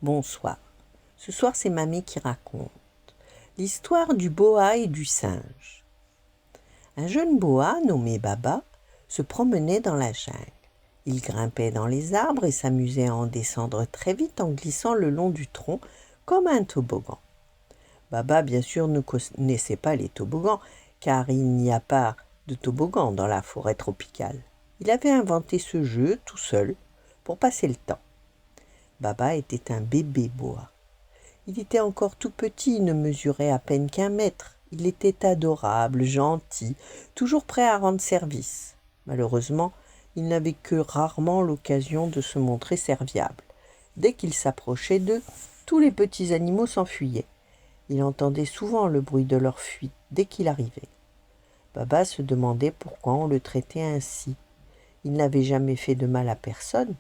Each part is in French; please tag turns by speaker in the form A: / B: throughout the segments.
A: Bonsoir. Ce soir, c'est Mamie qui raconte l'histoire du boa et du singe. Un jeune boa nommé Baba se promenait dans la jungle. Il grimpait dans les arbres et s'amusait à en descendre très vite en glissant le long du tronc comme un toboggan. Baba, bien sûr, ne connaissait pas les toboggans, car il n'y a pas de toboggan dans la forêt tropicale. Il avait inventé ce jeu tout seul pour passer le temps. Baba était un bébé boa. Il était encore tout petit, il ne mesurait à peine qu'1 mètre. Il était adorable, gentil, toujours prêt à rendre service. Malheureusement, il n'avait que rarement l'occasion de se montrer serviable. Dès qu'il s'approchait d'eux, tous les petits animaux s'enfuyaient. Il entendait souvent le bruit de leur fuite dès qu'il arrivait. Baba se demandait pourquoi on le traitait ainsi. Il n'avait jamais fait de mal à personne.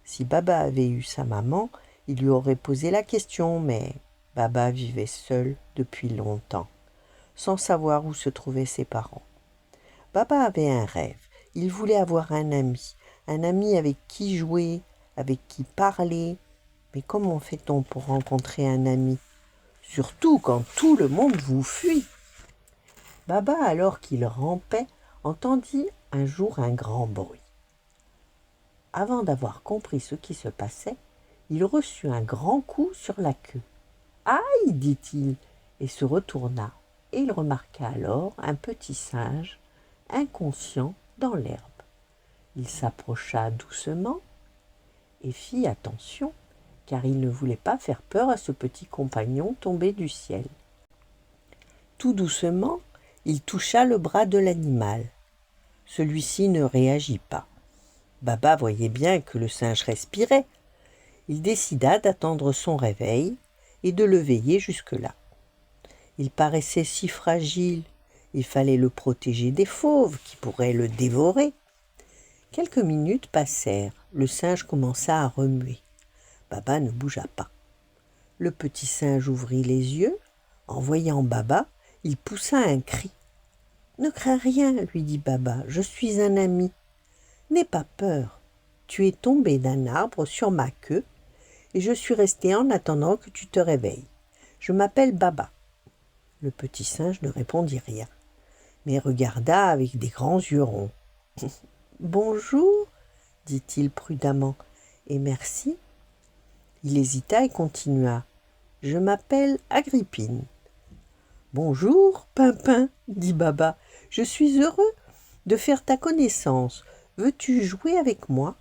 A: Si Baba avait eu sa maman, il lui aurait posé la question, mais Baba vivait seul depuis longtemps, sans savoir où se trouvaient ses parents. Baba avait un rêve. Il voulait avoir un ami avec qui jouer, avec qui parler. Mais comment fait-on pour rencontrer un ami, surtout quand tout le monde vous fuit? Baba, alors qu'il rampait, entendit un jour un grand bruit. Avant d'avoir compris ce qui se passait, il reçut un grand coup sur la queue. « Aïe !» dit-il, et se retourna, et il remarqua alors un petit singe, inconscient, dans l'herbe. Il s'approcha doucement et fit attention, car il ne voulait pas faire peur à ce petit compagnon tombé du ciel. Tout doucement, il toucha le bras de l'animal. Celui-ci ne réagit pas. Baba voyait bien que le singe respirait. Il décida d'attendre son réveil et de le veiller jusque-là. Il paraissait si fragile, il fallait le protéger des fauves qui pourraient le dévorer. Quelques minutes passèrent, le singe commença à remuer. Baba ne bougea pas. Le petit singe ouvrit les yeux. En voyant Baba, il poussa un cri. « Ne crains rien, lui dit Baba, je suis un ami. N'aie pas peur, tu es tombé d'un arbre sur ma queue et je suis resté en attendant que tu te réveilles. Je m'appelle Baba. » Le petit singe ne répondit rien, mais regarda avec des grands yeux ronds. « Bonjour, dit-il prudemment, et merci. » Il hésita et continua. « Je m'appelle Agrippine. »« Bonjour, Pimpin, dit Baba. Je suis heureux de faire ta connaissance. Veux-tu jouer avec moi ?»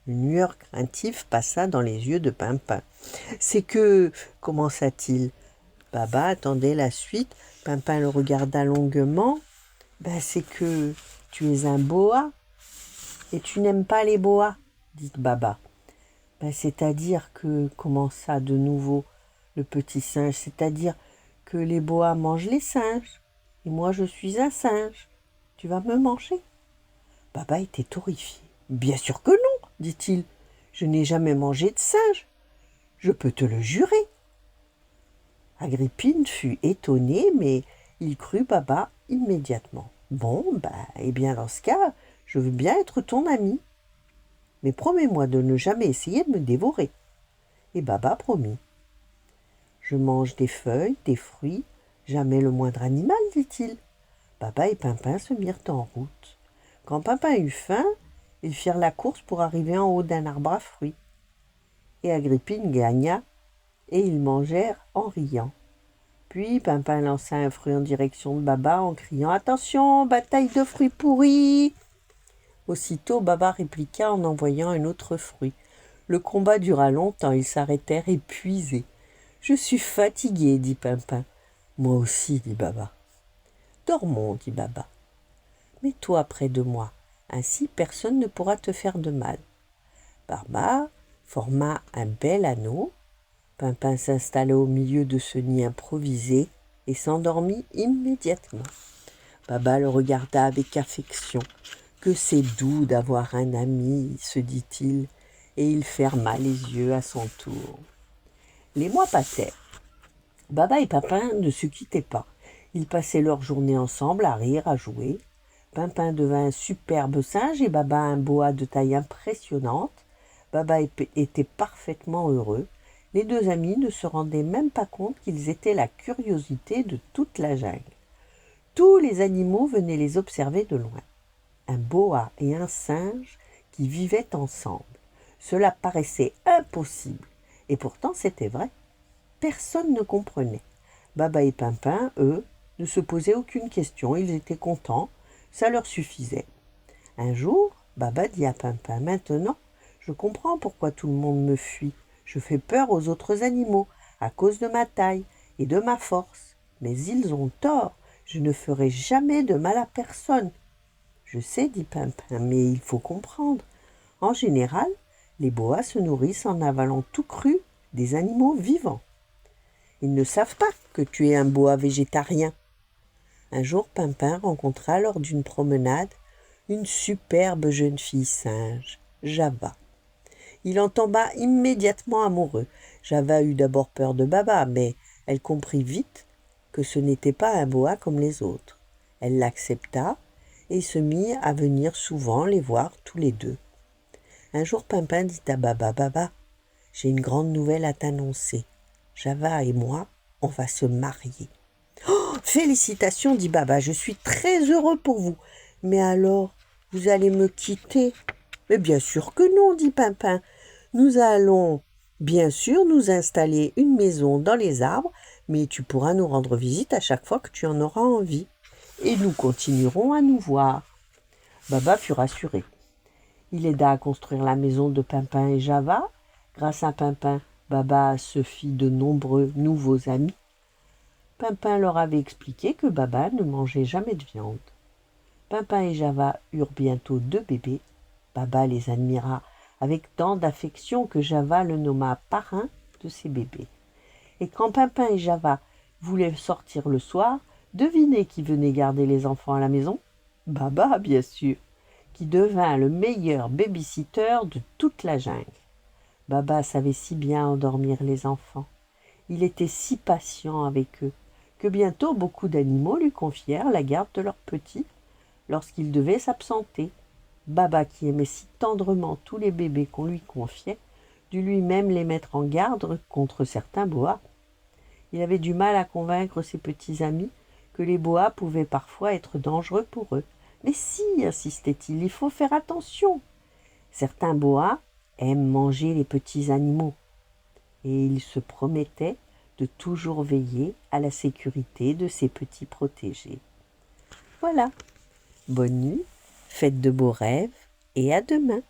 A: Une lueur craintive passa dans les yeux de Pimpin. « C'est que... » commença-t-il. Baba attendait la suite. Pimpin le regarda longuement. « C'est que tu es un boa et tu n'aimes pas les boas, dit Baba. « C'est-à-dire que... » commença de nouveau le petit singe. « C'est-à-dire que les boas mangent les singes et moi je suis un singe. Tu vas me manger ?» Baba était horrifié. « Bien sûr que non, dit-il. Je n'ai jamais mangé de singe. Je peux te le jurer. » Agrippine fut étonnée, mais il crut Baba immédiatement. « Bon, eh bien dans ce cas, je veux bien être ton ami. Mais promets-moi de ne jamais essayer de me dévorer. » Et Baba promit. « Je mange des feuilles, des fruits, jamais le moindre animal, dit-il. » Baba et Pimpin se mirent en route. Quand Pimpin eut faim, ils firent la course pour arriver en haut d'un arbre à fruits. Et Agrippine gagna, et ils mangèrent en riant. Puis Pimpin lança un fruit en direction de Baba en criant « Attention, bataille de fruits pourris !» Aussitôt, Baba répliqua en envoyant un autre fruit. Le combat dura longtemps, ils s'arrêtèrent épuisés. « Je suis fatigué, dit Pimpin. « Moi aussi, dit Baba. »« Dormons, dit Baba. »« Mets-toi près de moi, ainsi personne ne pourra te faire de mal. » Baba forma un bel anneau. Pimpin s'installa au milieu de ce nid improvisé et s'endormit immédiatement. Baba le regarda avec affection. « Que c'est doux d'avoir un ami, se dit-il, et il ferma les yeux à son tour. Les mois passèrent. Baba et Pimpin ne se quittaient pas. Ils passaient leur journée ensemble à rire, à jouer. Pimpin devint un superbe singe et Baba un boa de taille impressionnante. Baba était parfaitement heureux Les deux amis ne se rendaient même pas compte qu'ils étaient la curiosité de toute la jungle. Tous les animaux venaient les observer de loin. Un boa et un singe qui vivaient ensemble. Cela paraissait impossible, et pourtant c'était vrai. Personne ne comprenait. Baba et Pimpin, eux, ne se posaient aucune question, ils étaient contents, ça leur suffisait. Un jour, Baba dit à Pimpin, « Maintenant, je comprends pourquoi tout le monde me fuit. Je fais peur aux autres animaux, à cause de ma taille et de ma force. Mais ils ont tort, je ne ferai jamais de mal à personne. » « Je sais, dit Pimpin, mais il faut comprendre. En général, les boas se nourrissent en avalant tout cru des animaux vivants. Ils ne savent pas que tu es un boa végétarien. » Un jour, Pimpin rencontra lors d'une promenade une superbe jeune fille singe, Java. Il en tomba immédiatement amoureux. Java eut d'abord peur de Baba, mais elle comprit vite que ce n'était pas un boa comme les autres. Elle l'accepta et se mit à venir souvent les voir tous les deux. Un jour, Pimpin dit à Baba, « Baba, j'ai une grande nouvelle à t'annoncer. Java et moi, on va se marier. »« Oh, félicitations, dit Baba, je suis très heureux pour vous. Mais alors, vous allez me quitter ?»« Mais bien sûr que non, dit Pimpin. Nous allons bien sûr nous installer une maison dans les arbres, mais tu pourras nous rendre visite à chaque fois que tu en auras envie. Et nous continuerons à nous voir. » Baba fut rassuré. Il aida à construire la maison de Pimpin et Java. Grâce à Pimpin, Baba se fit de nombreux nouveaux amis. Pimpin leur avait expliqué que Baba ne mangeait jamais de viande. Pimpin et Java eurent bientôt 2 bébés. Baba les admira avec tant d'affection que Java le nomma parrain de ses bébés. Et quand Pimpin et Java voulaient sortir le soir, devinez qui venait garder les enfants à la maison? Baba, bien sûr, qui devint le meilleur baby-sitter de toute la jungle. Baba savait si bien endormir les enfants. Il était si patient avec eux que bientôt beaucoup d'animaux lui confièrent la garde de leurs petits lorsqu'ils devaient s'absenter. Baba, qui aimait si tendrement tous les bébés qu'on lui confiait, dut lui-même les mettre en garde contre certains boas. Il avait du mal à convaincre ses petits amis que les boas pouvaient parfois être dangereux pour eux. « Mais si, insistait-il, il faut faire attention. Certains boas aiment manger les petits animaux. » Et il se promettait de toujours veiller à la sécurité de ses petits protégés. Voilà. Bonne nuit, faites de beaux rêves et à demain.